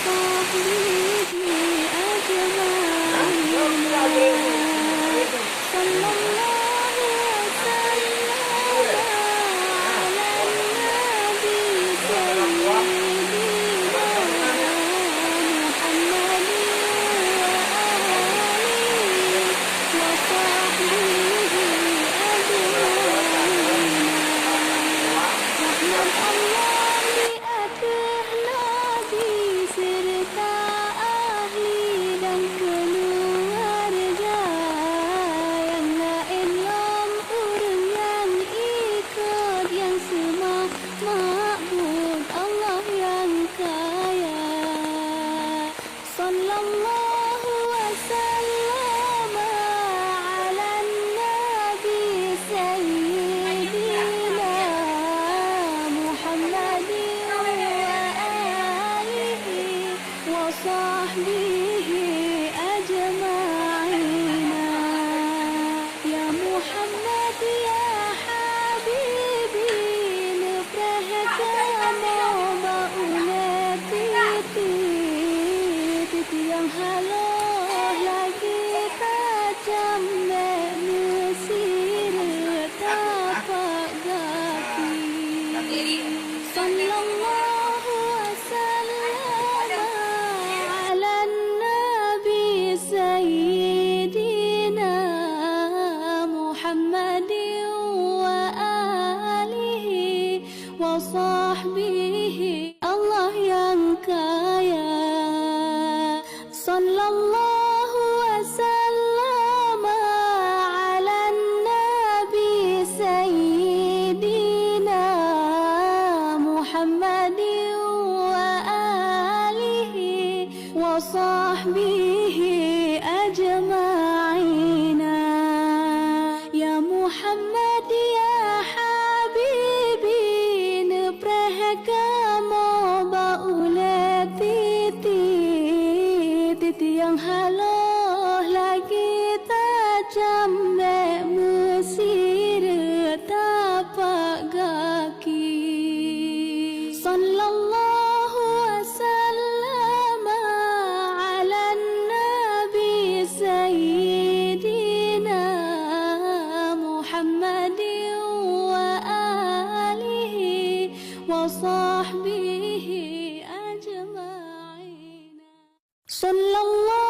وصحبه أجمعين صلى الله وسلم على النبي سيدنا محمد وآله وصحبه Sallallahu wasallam ala nabi sayyidina Muhammadin wa alihi wa sahbihi ajma'ina ya Muhammad ya habibi nuprahakamo maulati yang haloh lagi tajam mesir tapak gaki sallallahu wasallam ala nabi sayyidina Muhammadin wa alihi wa sahbihi Allah yang kaya sallallahu wasallam ala nabi sayyidina Muhammadin wa alihi wa sahbihi ajma'ina ya Muhammad ya habibi nuprahakamo baulati yang haloh lagi tajam mesir tapak gaki sallallahu wasallam ala nabi sayyidina Muhammadin wa alihi wa sahbihi ajma'in sallallahu